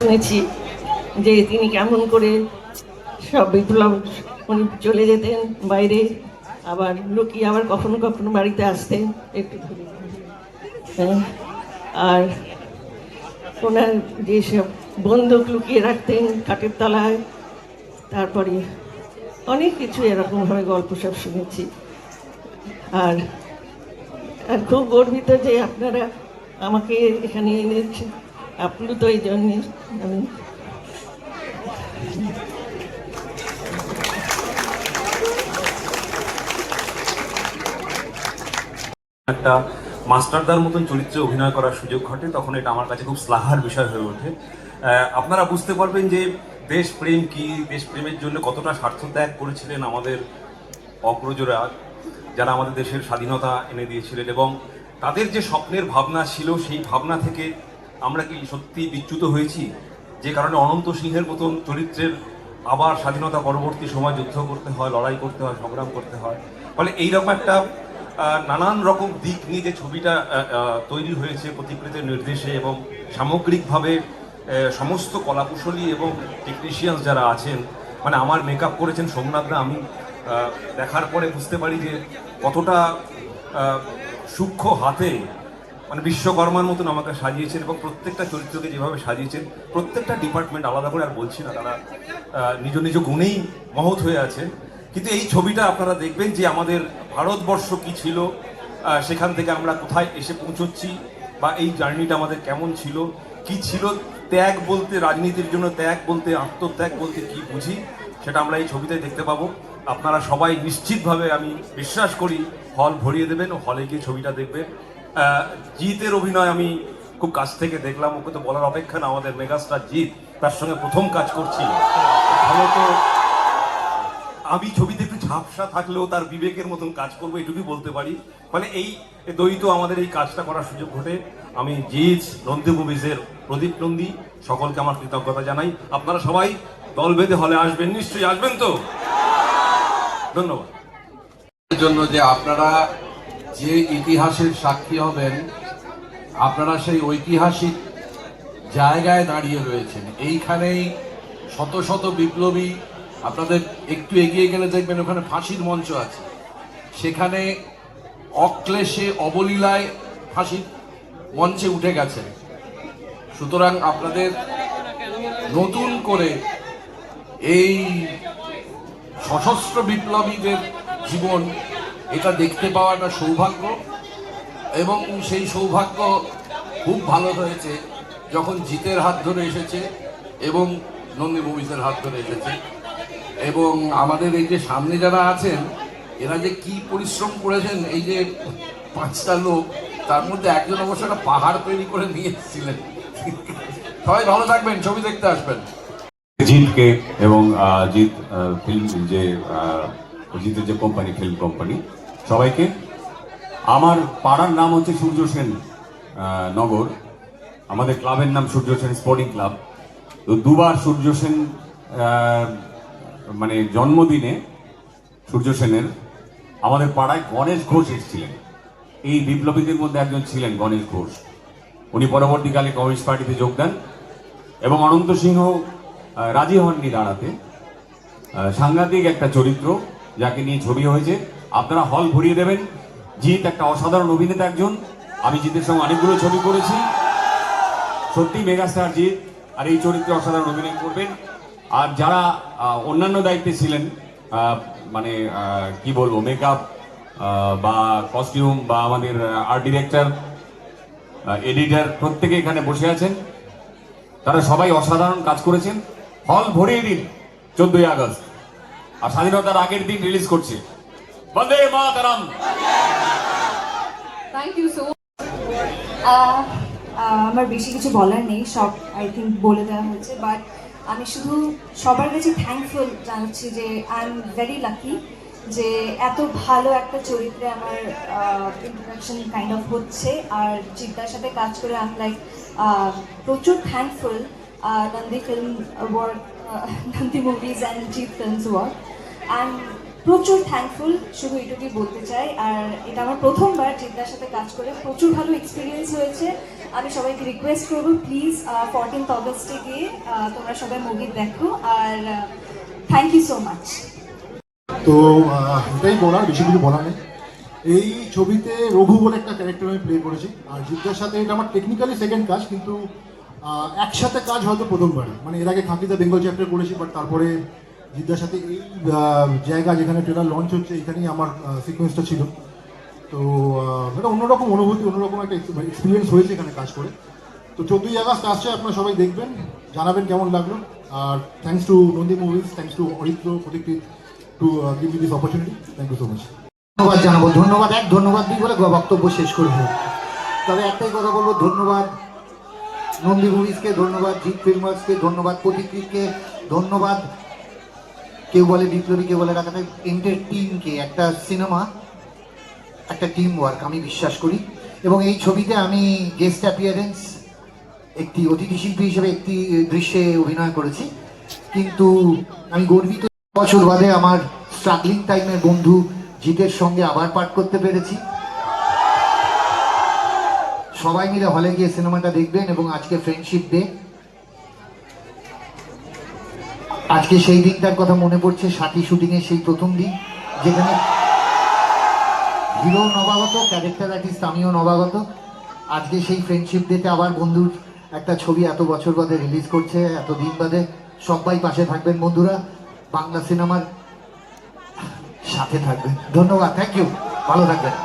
শুনেছি যে তিনি কেমন করে সব বিপ্লব উনি চলে যেতেন বাইরে, আবার লুকিয়ে আবার কখনো কখনো বাড়িতে আসতেন একটু ধরে। হ্যাঁ, আর ওনার যেসব বন্দুক লুকিয়ে রাখতেন খাটের তলায়, তারপরে অনেক কিছু এরকমভাবে গল্প সব শুনেছি। আর আর খুব গর্বিত যে আপনারা আমাকে এখানে এনেছেন, আপ্লুত এই জন্যে আমি। একটা মাস্টারদার মতন চরিত্রে অভিনয় করার সুযোগ ঘটে, তখন এটা আমার কাছে খুব শ্লাঘার বিষয় হয়ে ওঠে। আপনারা বুঝতে পারবেন যে দেশপ্রেম কি, দেশপ্রেমের জন্য কতটা স্বার্থত্যাগ করেছিলেন আমাদের অগ্রজরা, যারা আমাদের দেশের স্বাধীনতা এনে দিয়েছিলেন, এবং তাদের যে স্বপ্নের ভাবনা ছিল সেই ভাবনা থেকে আমরা কি সত্যি বিচ্যুত হয়েছি, যে কারণে অনন্ত সিংহের মতন চরিত্রের আবার স্বাধীনতা পরবর্তী সময় যুদ্ধ করতে হয়, লড়াই করতে হয়, সংগ্রাম করতে হয়। ফলে এইরকম একটা নানান রকম দিক নিয়ে যে ছবিটা তৈরি হয়েছে প্রতিকৃতের নির্দেশে, এবং সামগ্রিকভাবে সমস্ত কলাকুশলী এবং টেকনিশিয়ানস যারা আছেন, মানে আমার মেকআপ করেছেন সোমনাথরা, আমি দেখার পরে বুঝতে পারি যে কতটা সূক্ষ্ম হাতে মানে বিশ্বকর্মার মতন আমাকে সাজিয়েছেন, এবং প্রত্যেকটা চরিত্রকে যেভাবে সাজিয়েছেন, প্রত্যেকটা ডিপার্টমেন্ট আলাদা করে আর বলছি না, তারা নিজ নিজ গুণেই মহৎ হয়ে আছে। কিন্তু এই ছবিটা আপনারা দেখবেন যে আমাদের ভারতবর্ষ কি ছিল, সেখান থেকে আমরা কোথায় এসে পৌঁছচ্ছি, বা এই জার্নিটা আমাদের কেমন ছিল, কি ছিল ত্যাগ বলতে, রাজনীতির জন্য ত্যাগ বলতে, আত্মত্যাগ বলতে কি বুঝি, সেটা আমরা এই ছবিতে দেখতে পাবো। আপনারা সবাই নিশ্চিতভাবে, আমি বিশ্বাস করি, হল ভরিয়ে দেবেন ও হলে গিয়ে ছবিটা দেখবেন। জিতের অভিনয় আমি খুব কাছ থেকে দেখলাম, ওকে তো বলার অপেক্ষা না, আমাদের মেগাস্টার জিৎ, তার সঙ্গে প্রথম কাজ করছি। ভালো তো আমি ছবিতে একটু ঝাপসা থাকলেও তার বিবেকের মতন কাজ করবো, এটুকুই বলতে পারি। মানে এই দ্বৈত আমাদের এই কাজটা করার সুযোগ ঘটে। আমি জিৎ, নন্দী মুভিজের প্রদীপ নন্দী, সকলকে আমার কৃতজ্ঞতা জানাই। আপনারা সবাই দল বেঁধে হলে আসবেন, নিশ্চয়ই আসবেন তো? ধন্যবাদ। জন্য যে আপনারা যে ইতিহাসের সাক্ষী হবেন, আপনারা সেই ঐতিহাসিক জায়গায় দাঁড়িয়ে রয়েছেন। এইখানেই শত শত বিপ্লবী, আপনাদের একটু এগিয়ে গেলে দেখবেন ওখানে ফাঁসির মঞ্চ আছে, সেখানে অক্লেশে অবলীলায় ফাঁসির মঞ্চে উঠে গেছেন। সুতরাং আপনাদের নতুন করে এই সশস্ত্র বিপ্লবীদের জীবন এটা দেখতে পাওয়াটা সৌভাগ্য, এবং সেই সৌভাগ্য খুব ভালো হয়েছে যখন জিতের হাত ধরে এসেছে এবং নন্দী মুভিজের হাত ধরে এসেছে। এবং আমাদের এই যে সামনে যারা আছেন, এরা যে কি পরিশ্রম করেছেন, এই যে 5টা লোক, তার মধ্যে একজন অবশ্য একটা পাহাড় তৈরি করে নিয়ে এসেছিলেন। সবাই ভালো থাকবেন, ছবি দেখতে আসবেন। জিতকে এবং জিত ফিল্ম যে জিতের যে কোম্পানি, ফিল্ম কোম্পানি, সবাইকে। আমার পাড়ার নাম হচ্ছে সূর্য সেন নগর, আমাদের ক্লাবের নাম সূর্য সেন স্পোর্টিং ক্লাব। তো দুবার সূর্য সেন মানে জন্মদিনে সূর্য সেনের আমাদের পাড়ায় গণেশ ঘোষ এসেছিলেন। এই বিপ্লবীদের মধ্যে একজন ছিলেন গণেশ ঘোষ। উনি পরবর্তীকালে কমিউনিস্ট পার্টিতে যোগ দেন, এবং অনন্ত সিংহ রাজি হননি দাঁড়াতে। সাংঘাতিক একটা চরিত্র যাকে নিয়ে ছবি হয়েছে, আপনারা হল ভরিয়ে দেবেন। জিৎ একটা অসাধারণ অভিনেতা একজন, আমি জিতের সঙ্গে অনেকগুলো ছবি করেছি, সত্যি মেগাস্টার জিৎ, আর এই চরিত্রে অসাধারণ অভিনয় করবেন। আর যারা অন্যান্য দায়িত্বে ছিলেন, মানে কি বলবো, মেকআপ বা কস্টিউম বা আমাদের আর্ট ডিরেক্টর, এডিটর, প্রত্যেকে এখানে বসে আছেন, তারা সবাই অসাধারণ কাজ করেছেন। হল ভরিয়ে দিন 14ই আগস্ট, আর স্বাধীনতার আগের দিন রিলিজ করছে। Bande Mataram. Thank you so much. আমার বেশি কিছু বলার নেই, সব আই থিঙ্ক বলে দেওয়া হয়েছে। বাট আমি শুধু সবার কাছে থ্যাঙ্কফুল জানাচ্ছি যে আই এম ভেরি লাকি যে এত ভালো একটা চরিত্রে আমার ইন্ট্রোডাকশন কাইন্ড অফ হচ্ছে। আর জিদ্দার সাথে কাজ করে আই এম লাইক প্রচুর thankful Nandi film work, Nandi movies and Jeet films work. And প্রচুর থ্যাঙ্কফুল, শুধু এটুকুই বলতে চাই। আর এটা আমার প্রথমবার জিদ্দার সাথে কাজ করে, প্রচুর ভালো এক্সপিরিয়েন্স হয়েছে। আমি সবাইকে রিকোয়েস্ট করবো প্লিজ 14th অগস্টে গিয়ে তোমরা সবাই মুভি দেখো, আর থ্যাংক ইউ সো মাচ। তো এটাই বলার, বেশি কিছু বলার নেই। এই ছবিতে রঘু বলে একটা ক্যারেক্টার আমি প্লে করেছি, আর জিদ্দার সাথে এটা আমার টেকনিক্যালি সেকেন্ড কাজ, কিন্তু একসাথে কাজ হয়তো প্রথমবার। মানে এর আগে খাকিদা বেঙ্গল চ্যাপ্টার করেছি, বাট তারপরে জিদ্দার সাথে এই জায়গা যেখানে ট্রেলার লঞ্চ হচ্ছে এখানেই আমার সিকোয়েন্সটা ছিল। তো এটা অন্যরকম অনুভূতি, অন্যরকম একটা এক্সপিরিয়েন্স হয়েছে এখানে কাজ করে। তো 14ই আগস্ট আসছে, আপনারা সবাই দেখবেন, জানাবেন কেমন লাগলো। আর thanks to Nandi movies, thanks to Aritra Pratikrit to give me this opportunity. Thank you so much. ধন্যবাদ জানাবো, ধন্যবাদ ধন্যবাদ দিই বলে বক্তব্য শেষ করবো। তবে একটাই কথা বলবো, ধন্যবাদ নন্দী মুভিজকে, ধন্যবাদ জিৎ ফিল্মার্সকে, ধন্যবাদ প্রতীকৃতকে, ধন্যবাদ কেউ বলে বিপ্লবী, কেউ বলে রাখাতে এন্টার টিমকে। একটা সিনেমা একটা টিম ওয়ার্ক আমি বিশ্বাস করি, এবং এই ছবিতে আমি গেস্ট অ্যাপিয়ারেন্স একটি অতিথি শিল্পী হিসেবে একটি দৃশ্যে অভিনয় করেছি, কিন্তু আমি গর্বিত বছর বাদে আমার স্ট্রাগলিং টাইমের বন্ধু জিতের সঙ্গে আবার পাঠ করতে পেরেছি। সবাই মিলে হলে গিয়ে সিনেমাটা দেখবেন, এবং আজকে ফ্রেন্ডশিপ ডে, আজকে সেই দিনটার কথা মনে পড়ছে, সাথী শুটিংয়ের সেই প্রথম দিন, যেখানে হিরো নবাগত, ক্যারেক্টার আর্টিস্ট আমিও নবাগত। আজকে সেই ফ্রেন্ডশিপ ডেতে আবার বন্ধুর একটা ছবি এত বছর বাদে রিলিজ করছে, এত দিন বাদে। সবাই পাশে থাকবেন বন্ধুরা, বাংলা সিনেমার সাথে থাকবেন। ধন্যবাদ, থ্যাংক ইউ, ভালো থাকবেন।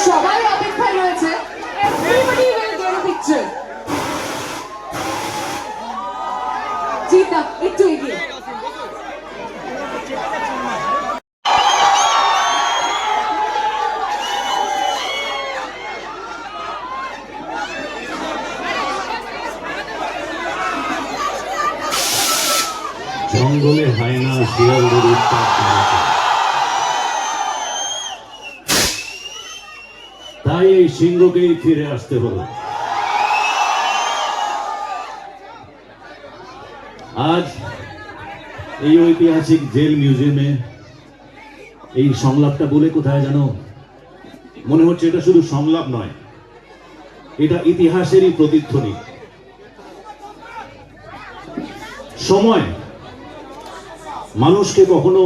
সবাই অপেক্ষায় রয়েছে, everybody will get a picture. জিতা একটু এগিয়ে। জঙ্গলে হায়না শিয়ালদের উৎপাত বাড়াতে, তাই এই সিংহকেই ফিরে আসতে হলো। আজ এই ঐতিহাসিক জেল মিউজিয়ামে এই সংলাপটা বলে কোথায় জানো মনে হচ্ছে এটা শুধু সংলাপ নয়, এটা ইতিহাসেরই প্রতিধ্বনি। সময় মানুষকে কখনো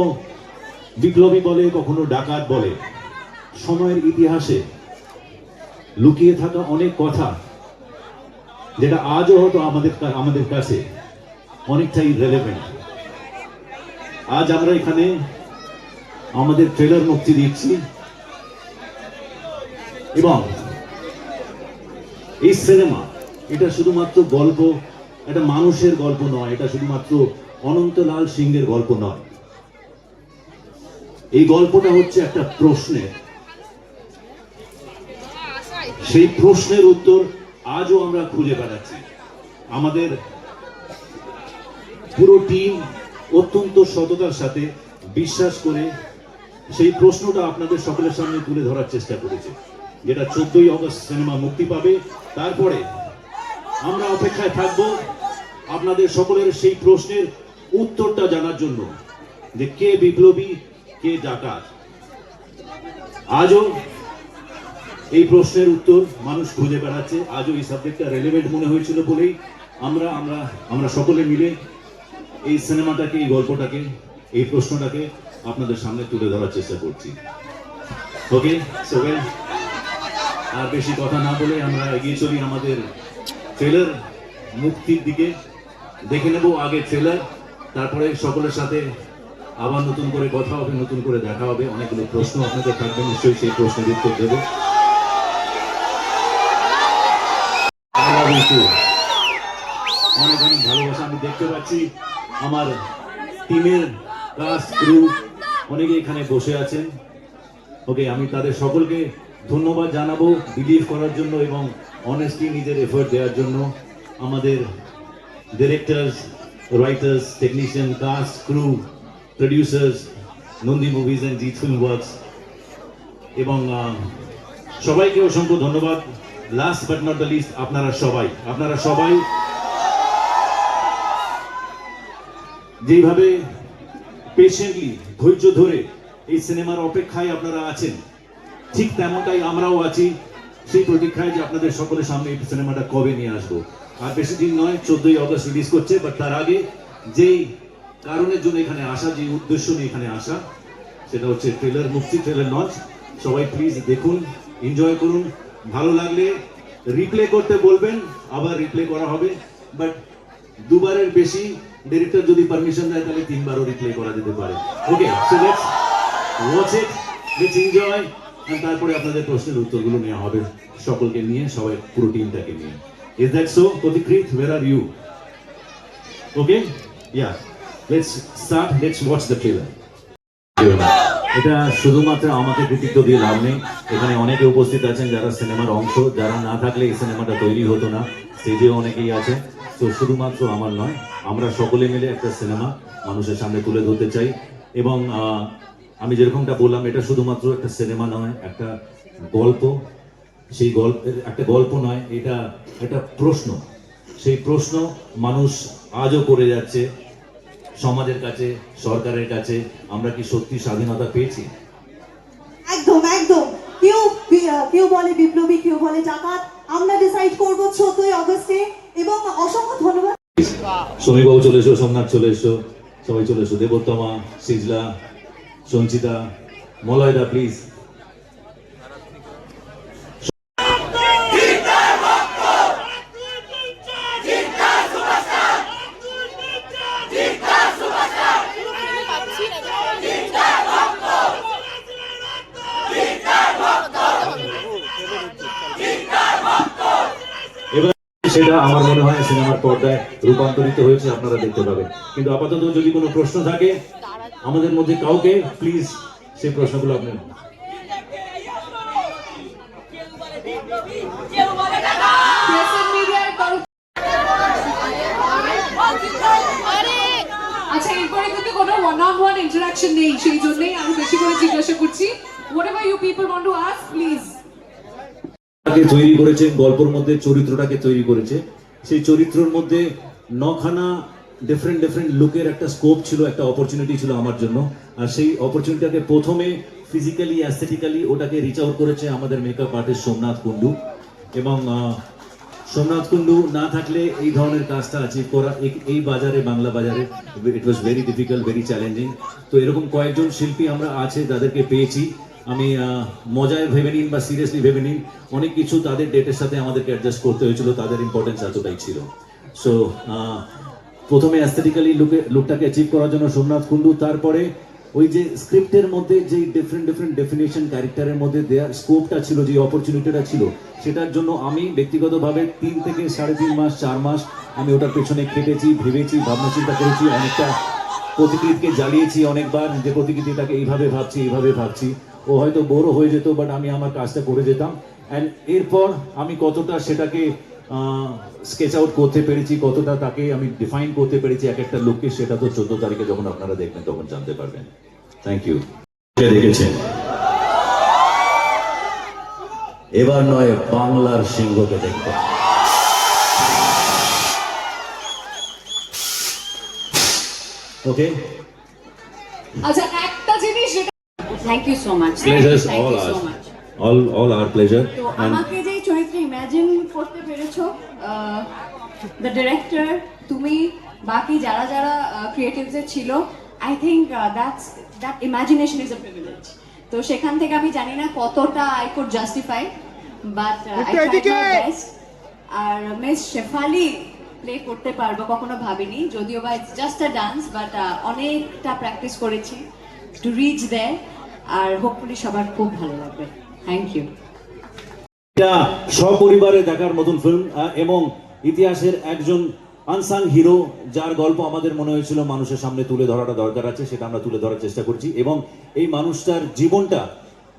বিপ্লবী বলে, কখনো ডাকাত বলে। সময়ের ইতিহাসে লুকিয়ে থাকা অনেক কথা, যেটা আজও হয়তো আমাদের কাছে অনেকটাই রেলেভেন্ট। আজ আমরা এখানে আমাদের ট্রেলার মুক্তি দিচ্ছি, এবং এই সিনেমা এটা শুধুমাত্র গল্প, এটা মানুষের গল্প নয়, এটা শুধুমাত্র অনন্তলাল সিংহের গল্প নয়। এই গল্পটা হচ্ছে একটা প্রশ্নের, সেই প্রশ্নের উত্তর আজও আমরা খুঁজে বেড়াচ্ছি। আমাদের পুরো টিম অত্যন্ত সততার সাথে বিশ্বাস করে সেই প্রশ্নটা আপনাদের সকলের সামনে তুলে ধরার চেষ্টা করেছে, যেটা 14ই অগস্ট সিনেমা মুক্তি পাবে। তারপরে আমরা অপেক্ষায় থাকব আপনাদের সকলের সেই প্রশ্নের উত্তরটা জানার জন্য, যে কে বিপ্লবী, কে ডাকাত। আজও এই প্রশ্নের উত্তর মানুষ খুঁজে বেড়াচ্ছে। আজও এই সাবজেক্টটা রেলেভেন্ট মনে হয়েছিল বলেই আমরা সকলে মিলে এই সিনেমাটাকে, এই গল্পটাকে, এই প্রশ্নটাকে আপনাদের সামনে তুলে ধরার চেষ্টা করছি। ওকে, সো ওয়েল, আর বেশি কথা না বলে আমরা এগিয়ে চলি আমাদের ট্রেলার মুক্তির দিকে। দেখে নেব আগে ট্রেলার, তারপরে সকলের সাথে আবার নতুন করে কথা হবে, নতুন করে দেখা হবে। অনেকগুলো প্রশ্ন আপনাদের থাকবে, নিশ্চয়ই সেই প্রশ্নের উত্তর দেব। অনেক অনেক ভালোবাসা। আমি দেখতে পাচ্ছি আমার টিমের কাস্ট ক্রু অনেকে এখানে বসে আছেন। ওকে, আমি তাদের সকলকে ধন্যবাদ জানাবো বিলিভ করার জন্য এবং অনেস্টলি নিজের এফোর্ট দেওয়ার জন্য। আমাদের directors, writers, technician, cast crew, producers, Nandy movies and Jeet film works এবং সবাইকে অসংখ্য ধন্যবাদ। Last but not the least আপনারা সবাই যেভাবে পেশেন্টলি ধৈর্য ধরে এই সিনেমার অপেক্ষায় আপনারা আছেন, ঠিক তেমনটাই আমরাও আছি সেই প্রতীক্ষায় যে আপনাদের সকলের সামনে এই সিনেমাটা কবে নিয়ে আসবো। আর বেশি দিন নয়, 14ই অগস্ট রিলিজ করছে। বাট তার আগে যেই কারণের জন্য এখানে আসা, যে উদ্দেশ্য নিয়ে এখানে আসা, সেটা হচ্ছে ট্রেলার মুক্তি, ট্রেলার লঞ্চ। সবাই প্লিজ দেখুন, এনজয় করুন। ভালো লাগলে রিপ্লে করতে বলবেন, আবার রিপ্লে করা হবে। বাট দুবারের বেশি ডিরেক্টর যদি পারমিশন দেয় তাহলে 3বারও রিপ্লে করা যেতে পারে। Okay, so let's watch it, let's enjoy. তারপরে আপনাদের প্রশ্নের উত্তরগুলো নেওয়া হবে সকলকে নিয়ে, সবাই পুরো টিমটাকে নিয়ে। Is that so? Pratikrit, where are you? Okay, yeah, let's start, let's watch the trailer. এটা শুধুমাত্র আমাকে কৃতিত্ব দিয়ে লাভ নেই, এখানে অনেকে উপস্থিত আছেন যারা সিনেমার অংশ, যারা না থাকলে এই সিনেমাটা তৈরি হতো না। স্টেজেও অনেকেই আছে। তো শুধুমাত্র আমার নয়, আমরা সকলে মিলে একটা সিনেমা মানুষের সামনে তুলে ধরতে চাই। এবং আমি যেরকমটা বললাম, এটা শুধুমাত্র একটা সিনেমা নয়, একটা গল্প। সেই গল্পের একটা গল্প নয়, এটা একটা প্রশ্ন। সেই প্রশ্ন মানুষ আজও করে যাচ্ছে সমাজের কাছে, সরকারের কাছে। আমরা কি সত্যি স্বাধীনতা পেয়েছি? একদম একদম। কেউ বলে বিপ্লবী, কেউ বলে ডাকাত, আমরা ডিসাইড করব 14ই অগস্টে। এবং অসংখ্য ধন্যবাদ। সমীবাবু চলে এসো, সোমনাথ চলে এসো, সবাই চলে এসো। দেবোত্তমা, সিজলা, সঞ্চিতা, মলয়দা প্লিজ। সেটা আমার মনে হয় সিনেমার পর্দায় রূপান্তরিত হয়েছে, আপনারা দেখতে পাবেন। কিন্তু আপাতত যদি কোনো প্রশ্ন থাকে আমাদের মধ্যে কাউকে, প্লিজ সেই প্রশ্নগুলো আপনি। আচ্ছা, এরপরে কিন্তু কোনো one-on-one interaction নেই, সেই জন্যই আমি বেশি করে জিজ্ঞাসা করছি। Whatever you people want to ask, please. তৈরি করেছেন, গল্পের মধ্যে চরিত্রটাকে তৈরি করেছে। সেই চরিত্রের মধ্যে 9খানা ডিফারেন্ট লুকের একটা স্কোপ ছিল, একটা অপরচুনিটি ছিল আমার জন্য। আর সেই অপরচুনিটিটাকে প্রথমে ফিজিক্যালি, অ্যাস্থেটিক্যালি ওটাকে রিচ আউট করেছে আমাদের মেকআপ আর্টিস্ট সোমনাথ কুন্ডু। এবং সোমনাথ কুন্ডু না থাকলে এই ধরনের কাজটা অ্যাচিভ করা এই বাজারে, বাংলা বাজারে, it was very difficult, very challenging. তো এরকম কয়েকজন শিল্পী আমরা আছে যাদেরকে পেয়েছি। আমি মজায় ভেবে নিন বা সিরিয়াসলি ভেবে নিন, অনেক কিছু তাদের ডেটের সাথে আমাদেরকে অ্যাডজাস্ট করতে হয়েছিল, তাদের ইম্পর্টেন্স এতটাই ছিল। সো প্রথমে অ্যাস্থেটিক্যালি লুকটাকে অ্যাচিভ করার জন্য সোমনাথ কুন্ডু, তারপরে ওই যে স্ক্রিপ্টের মধ্যে যে ডিফারেন্ট ডেফিনেশন ক্যারেক্টারের মধ্যে দেওয়ার স্কোপটা ছিল, যে অপরচুনিটিটা ছিল, সেটার জন্য আমি ব্যক্তিগতভাবে 3 থেকে 3.5 মাস, 4 মাস আমি ওটার পেছনে খেটেছি, ভেবেছি, ভাবনা চিন্তা করেছি। অনেকটা প্রতিকৃতিকে জ্বালিয়েছি অনেকবার, যে প্রতিকৃতিটাকে এইভাবে ভাবছি। ও হয়তো বড় হয়ে যেত, বাট আমি আমার কাজটা করে যেতাম। অ্যান্ড এরপর আমি কতটা সেটাকে স্কেচ আউট করতে পেরেছি, কতটা তাকে আমি ডিফাইন করতে পেরেছি এক একটা লোককে, সেটা তো 14 তারিখে যখন আপনারা দেখবেন তখন জানতে পারবেন। Thank you. দেখেছেন, এবার নয় বাংলার সিংহকে দেখতে। ওকে, আচ্ছা, একটা জিনিস thank you so much. Pleasures all ours. All our pleasure. তো আমাকে যে চরিত্রে ইমাজিন করতে পেরেছো, দ্য ডিরেক্টর, তুমি, বাকি যারা ক্রিয়েটিভস ছিল, I think that imagination is a privilege. তো সেখান থেকে আমি জানি না কতটা I could justify, but I tried my best. আর মিস শেফালি প্লে করতে পারবো কখনো ভাবিনি, যদিও বা it's just a dance, but অনেকটা প্র্যাকটিস করেছি টু রিচ দেয়ার। আর হোপফুলি সবার খুব ভালো লাগবে। Thank you. এটা সপরিবারে দেখার মতন ফিল্ম এবং ইতিহাসের একজন আনসাং হিরো, যার গল্প আমাদের মনে হয়েছিল মানুষের সামনে তুলে ধরাটা দরকার আছে, সেটা আমরা তুলে ধরার চেষ্টা করছি। এবং এই মানুষটার জীবনটা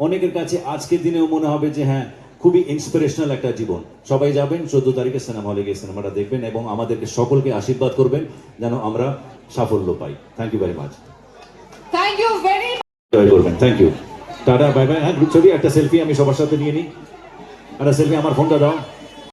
অনেকের কাছে আজকের দিনেও মনে হবে যে হ্যাঁ, খুবই ইন্সপিরেশনাল একটা জীবন। সবাই যাবেন 14 তারিখে সিনেমা হলে গিয়ে সিনেমাটা দেখবেন এবং আমাদেরকে সকলকে আশীর্বাদ করবেন যেন আমরা সাফল্য পাই। Thank you very much. Thank you very much. জয় করবেন, thank you, tata, bye bye. হ্যাঁ, গ্রুপ ছবি একটা সেলফি আমি সবার সাথে নিয়ে নিই, একটা সেলফি, আমার ফোনটা দাও।